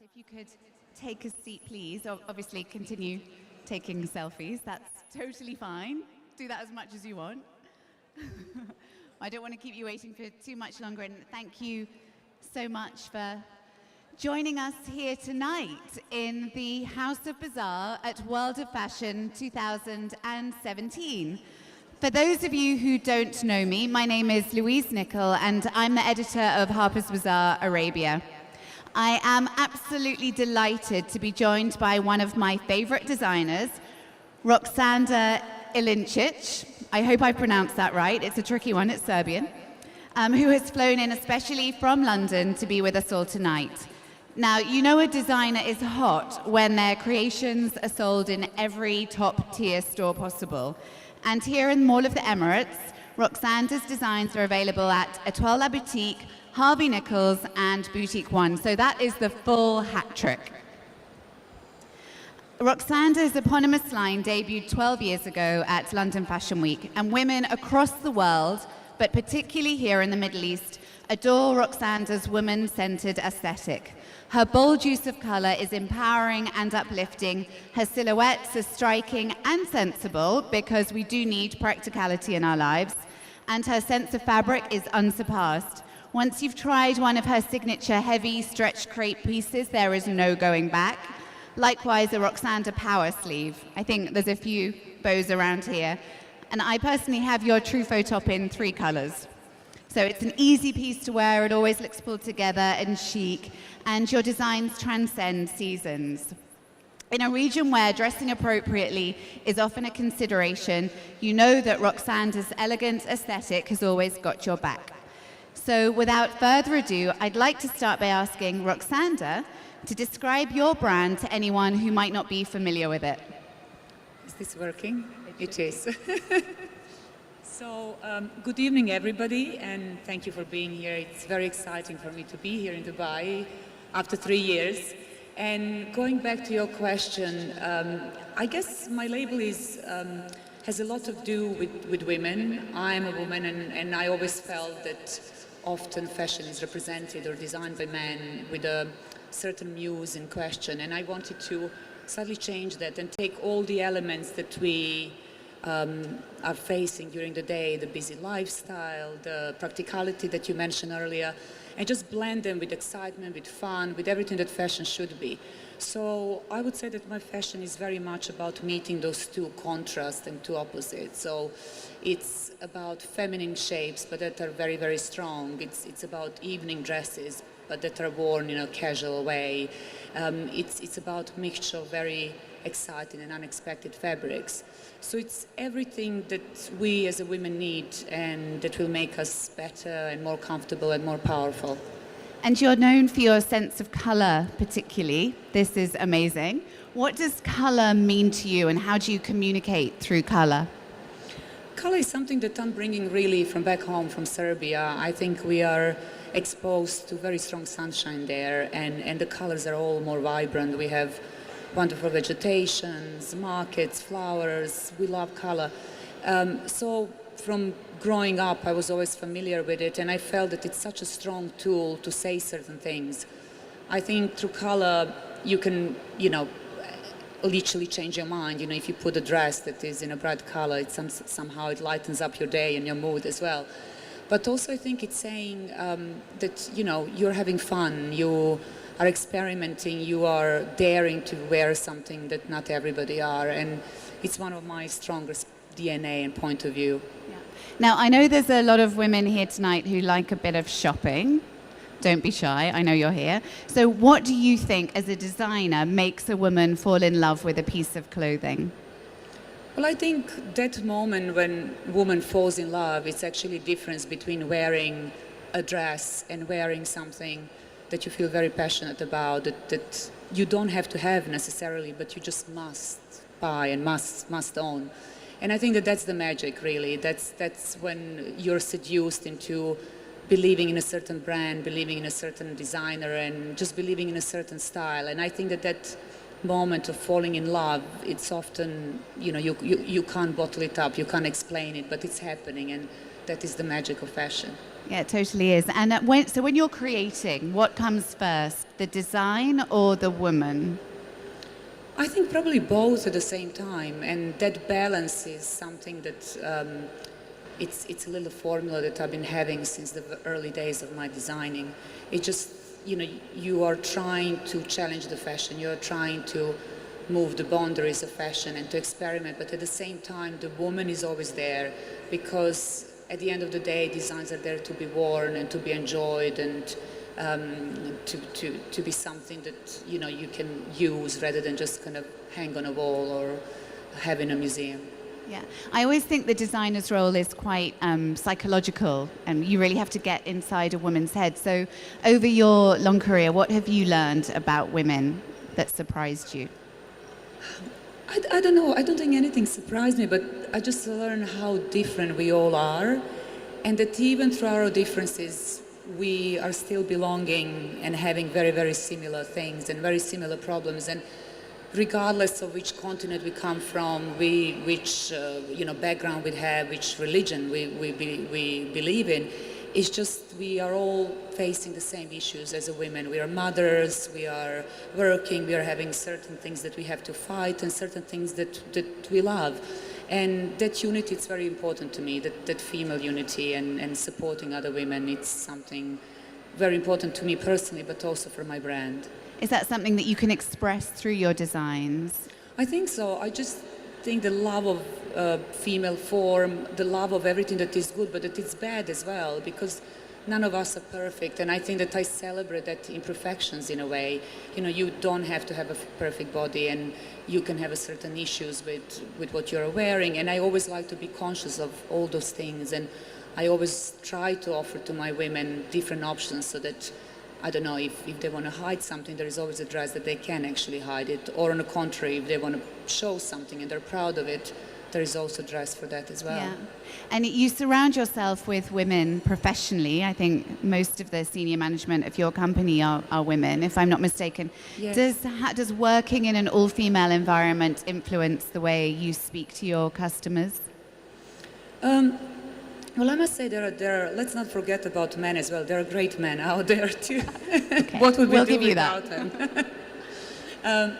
If you could take a seat, please. Obviously, continue taking selfies. That's totally fine. Do that as much as you want. I don't want to keep you waiting for too much longer. And thank you so much for joining us here tonight in the House of Bazaar at World of Fashion 2017. For those of you who don't know me, my name is Louise Nichol, and I'm the editor of Harper's Bazaar Arabia. I am absolutely delighted to be joined by one of my favorite designers, Roksanda Ilincic. I hope I pronounced that right. It's a tricky one, it's Serbian, who has flown in especially from London to be with us all tonight. Now, you know a designer is hot when their creations are sold in every top-tier store possible. And here in the Mall of the Emirates, Roksanda's designs are available at Etoile La Boutique, Harvey Nichols, and Boutique One. So that is the full hat trick. Roksanda's eponymous line debuted 12 years ago at London Fashion Week, and women across the world, but particularly here in the Middle East, adore Roksanda's woman-centered aesthetic. Her bold use of color is empowering and uplifting. Her silhouettes are striking and sensible, because we do need practicality in our lives. And her sense of fabric is unsurpassed. Once you've tried one of her signature heavy stretch crepe pieces, there is no going back. Likewise, a Roksanda power sleeve. I think there's a few bows around here. And I personally have your Truffaut top in 3 colors. So it's an easy piece to wear, it always looks pulled together and chic, and your designs transcend seasons. In a region where dressing appropriately is often a consideration, you know that Roksanda's elegant aesthetic has always got your back. So without further ado, I'd like to start by asking Roksanda to describe your brand to anyone who might not be familiar with it. Is this working? It is. So, good evening, everybody, and thank you for being here. It's very exciting for me to be here in Dubai after 3 years. And going back to your question, I guess my label has a lot to do with women. I'm a woman, and I always felt that often fashion is represented or designed by men with a certain muse in question. And I wanted to slightly change that and take all the elements that we are facing during the day, the busy lifestyle, the practicality that you mentioned earlier, and just blend them with excitement, with fun, with everything that fashion should be. So I would say that my fashion is very much about meeting those two contrasts and two opposites. So it's about feminine shapes, but that are very, very strong. It's about evening dresses, but that are worn in a casual way. It's about mixture of very exciting and unexpected fabrics. So it's everything that we as a women need and that will make us better and more comfortable and more powerful. And you're known for your sense of color, particularly. This is amazing. What does color mean to you, and how do you communicate through color? Color is something that I'm bringing really from back home, from Serbia. I think we are exposed to very strong sunshine there, and the colors are all more vibrant. We have wonderful vegetations, markets, flowers. We love color. So from growing up, I was always familiar with it, and I felt that it's such a strong tool to say certain things. I think through color, you can, literally change your mind. If you put a dress that is in a bright color, somehow it lightens up your day and your mood as well. But also I think it's saying that, you're having fun, you are experimenting, you are daring to wear something that not everybody are, and it's one of my strongest DNA and point of view. Yeah. Now, I know there's a lot of women here tonight who like a bit of shopping. Don't be shy, I know you're here. So what do you think, as a designer, makes a woman fall in love with a piece of clothing? Well, I think that moment when a woman falls in love, it's actually a difference between wearing a dress and wearing something that you feel very passionate about, that you don't have to have necessarily, but you just must buy and must own. And I think that that's the magic, really. That's when you're seduced into believing in a certain brand, believing in a certain designer, and just believing in a certain style. And I think that moment of falling in love, it's often, you can't bottle it up, you can't explain it, but it's happening, and that is the magic of fashion. Yeah, it totally is. And so when you're creating, what comes first, the design or the woman? I think probably both at the same time, and that balance is something that it's a little formula that I've been having since the early days of my designing. It just, you are trying to challenge the fashion, you're trying to move the boundaries of fashion and to experiment, but at the same time the woman is always there, because at the end of the day designs are there to be worn and to be enjoyed, and to be something that you can use rather than just kind of hang on a wall or have in a museum. Yeah, I always think the designer's role is quite psychological, and you really have to get inside a woman's head. So over your long career, what have you learned about women that surprised you? I don't know, I don't think anything surprised me, but I just learned how different we all are, and that even through our differences we are still belonging and having very, very similar things and very similar problems. And regardless of which continent we come from, which background we have, which religion we believe in, it's just we are all facing the same issues as a women. We are mothers, we are working, we are having certain things that we have to fight and certain things that we love. And that unity is very important to me, that female unity and supporting other women. It's something very important to me personally, but also for my brand. Is that something that you can express through your designs? I think so. I just think the love of female form, the love of everything that is good, but that it's bad as well, because none of us are perfect. And I think that I celebrate that imperfections in a way. You don't have to have a perfect body, and you can have a certain issues with what you're wearing. And I always like to be conscious of all those things. And I always try to offer to my women different options so that, I don't know, if they want to hide something, there is always a dress that they can actually hide it. Or on the contrary, if they want to show something and they're proud of it, there is also a dress for that as well. Yeah. And you surround yourself with women professionally. I think most of the senior management of your company are women, if I'm not mistaken. Yes. Does working in an all-female environment influence the way you speak to your customers? Well, I must say let's not forget about men as well. There are great men out there too. Okay. What would we We'll do give you without that. them?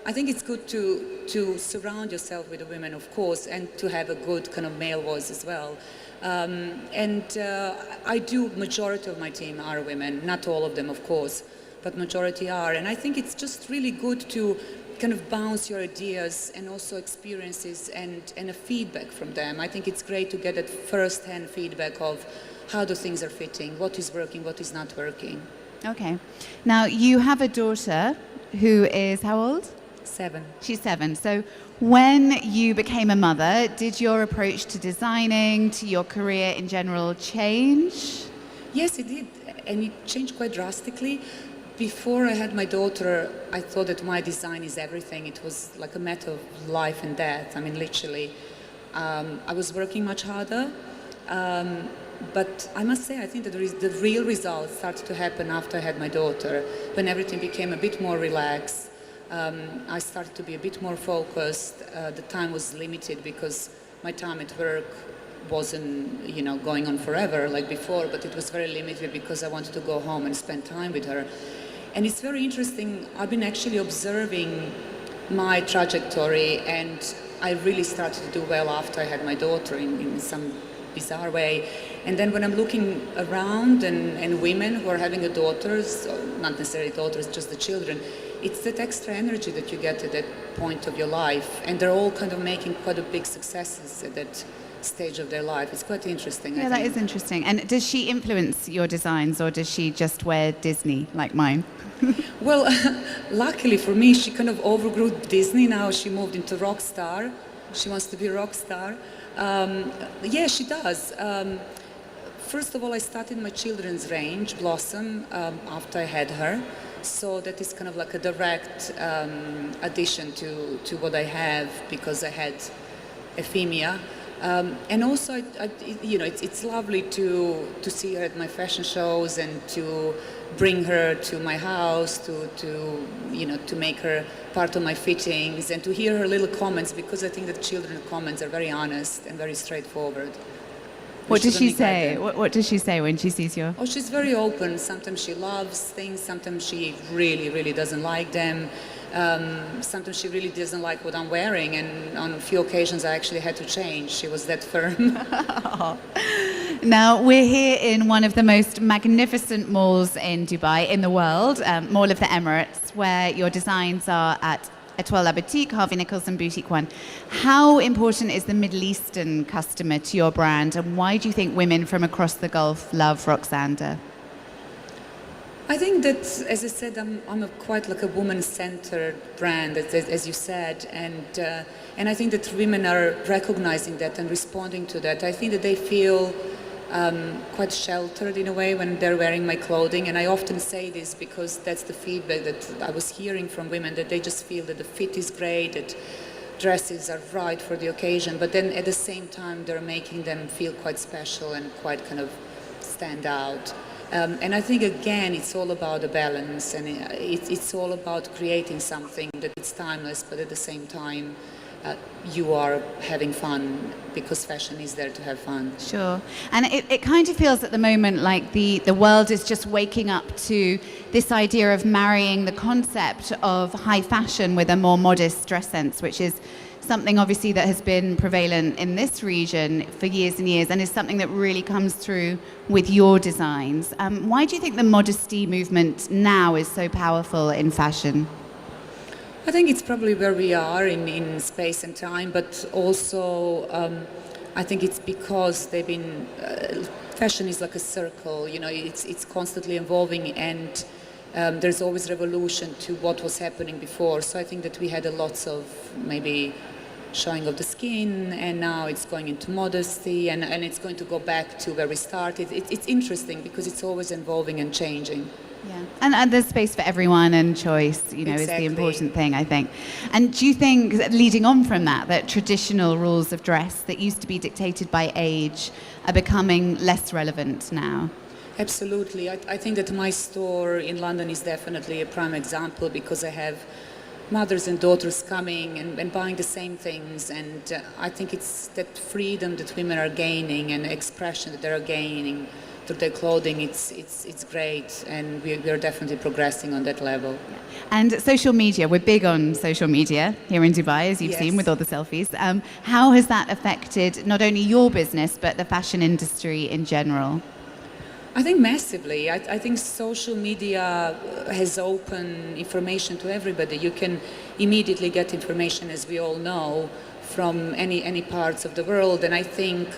I think it's good to surround yourself with the women, of course, and to have a good kind of male voice as well. I do, majority of my team are women, not all of them, of course, but majority are. And I think it's just really good to kind of bounce your ideas and also experiences and a feedback from them. I think it's great to get that first-hand feedback of how the things are fitting, what is working, what is not working. Okay. Now, you have a daughter who is how old? 7. She's 7. So when you became a mother, did your approach to designing, to your career in general change? Yes, it did. And it changed quite drastically. Before I had my daughter, I thought that my design is everything. It was like a matter of life and death. I mean, literally. I was working much harder. But I must say, I think that the real results started to happen after I had my daughter, when everything became a bit more relaxed. I started to be a bit more focused. The time was limited because my time at work wasn't, going on forever like before, but it was very limited because I wanted to go home and spend time with her. And it's very interesting. I've been actually observing my trajectory, and I really started to do well after I had my daughter in some bizarre way. And then when I'm looking around and women who are having daughters, or not necessarily daughters, just the children, it's that extra energy that you get at that point of your life. And they're all kind of making quite a big successes at that stage of their life. It's quite interesting. Yeah, that is interesting. And does she influence your designs, or does she just wear Disney like mine? Well, luckily for me, she kind of overgrew Disney. Now she moved into rock star. She wants to be a rock star. Yeah, she does. First of all, I started my children's range, Blossom, after I had her. So that is kind of like a direct addition to what I have, because I had Euphemia. And also, it's lovely to see her at my fashion shows and to bring her to my house, to make her part of my fittings and to hear her little comments, because I think that children's comments are very honest and very straightforward. What does she shouldn't neglect say? them. What does she say when she sees your? Oh, she's very open. Sometimes she loves things. Sometimes she really, really doesn't like them. Sometimes she really doesn't like what I'm wearing. And on a few occasions, I actually had to change. She was that firm. Now, we're here in one of the most magnificent malls in Dubai, in the world, Mall of the Emirates, where your designs are at Etoile La Boutique, Harvey Nichols and Boutique One. How important is the Middle Eastern customer to your brand, and why do you think women from across the Gulf love Roksanda? I think that, as I said, I'm quite like a woman-centered brand, as you said, and I think that women are recognizing that and responding to that. I think that they feel quite sheltered in a way when they're wearing my clothing, and I often say this because that's the feedback that I was hearing from women, that they just feel that the fit is great, that dresses are right for the occasion, but then at the same time they're making them feel quite special and quite kind of stand out. And I think, again, it's all about the balance, and it's all about creating something that is timeless, but at the same time, you are having fun, because fashion is there to have fun. Sure. And it kind of feels at the moment like the world is just waking up to this idea of marrying the concept of high fashion with a more modest dress sense, which is something obviously that has been prevalent in this region for years and years, and is something that really comes through with your designs. Why do you think the modesty movement now is so powerful in fashion? I think it's probably where we are in space and time, but also I think it's because they've been, fashion is like a circle, you know, it's constantly evolving, and there's always revolution to what was happening before. So I think that we had a lots of maybe showing of the skin, and now it's going into modesty, and it's going to go back to where we started. It's interesting because it's always evolving and changing. Yeah, and there's space for everyone, and choice, you know, is the important thing, I think. And do you think, leading on from that traditional rules of dress that used to be dictated by age are becoming less relevant now? Absolutely. I think that my store in London is definitely a prime example, because I have mothers and daughters coming and buying the same things, and I think it's that freedom that women are gaining and expression that they're gaining through their clothing. It's great, and we're definitely progressing on that level. And social media, we're big on social media here in Dubai, as you've Yes. seen with all the selfies. How has that affected not only your business but the fashion industry in general? I think massively. I think social media has opened information to everybody. You can immediately get information, as we all know, from any parts of the world. And I think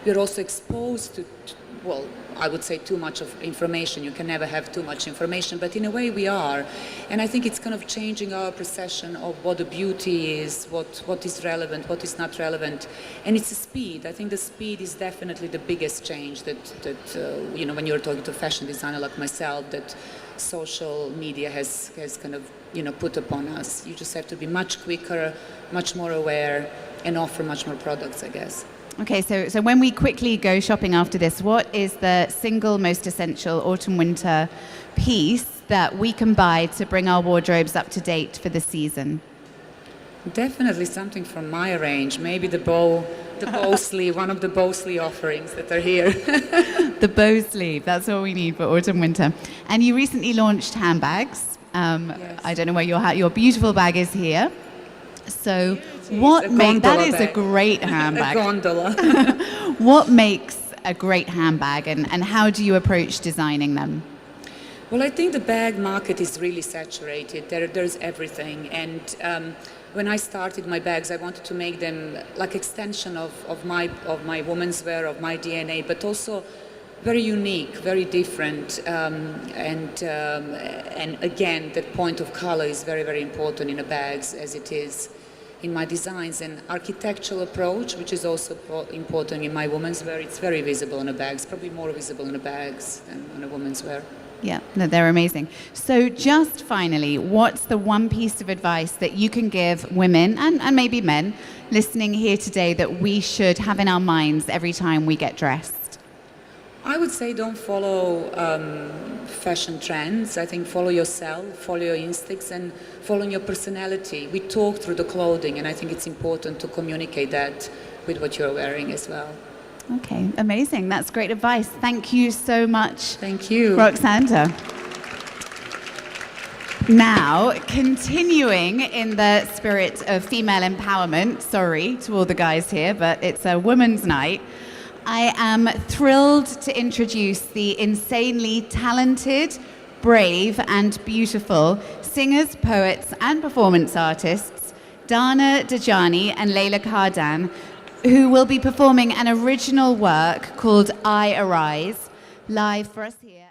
we're also exposed to, well, I would say too much of information. You can never have too much information, but in a way we are. And I think it's kind of changing our perception of what the beauty is, what is relevant, what is not relevant. And it's the speed. I think the speed is definitely the biggest change that you know, when you're talking to a fashion designer like myself, that social media has kind of, you know, put upon us. You just have to be much quicker, much more aware, and offer much more products, I guess. Okay, so when we quickly go shopping after this, what is the single most essential autumn-winter piece that we can buy to bring our wardrobes up to date for the season? Definitely something from my range. Maybe the bow sleeve, one of the bow sleeve offerings that are here. The bow sleeve, that's all we need for autumn-winter. And you recently launched handbags. Yes. I don't know where your beautiful bag is here. So that is a great handbag. A gondola. What makes a great handbag, and how do you approach designing them? Well, I think the bag market is really saturated. There's everything. And when I started my bags, I wanted to make them like extension of my women's wear, of my DNA, but also very unique, very different. And again, that point of color is very, very important in the bags, as it is in my designs. And architectural approach, which is also important in my women's wear, it's very visible in the bags, probably more visible in the bags than in a women's wear. Yeah, no, they're amazing. So just finally, what's the one piece of advice that you can give women and maybe men listening here today that we should have in our minds every time we get dressed? I would say don't follow fashion trends. I think follow yourself, follow your instincts, and follow your personality. We talk through the clothing, and I think it's important to communicate that with what you're wearing as well. Okay, amazing. That's great advice. Thank you so much. Thank you. Roksanda. Now, continuing in the spirit of female empowerment, sorry to all the guys here, but it's a women's night, I am thrilled to introduce the insanely talented, brave, and beautiful singers, poets, and performance artists, Dana Dajani and Layla Kardan, who will be performing an original work called I Arise, live for us here.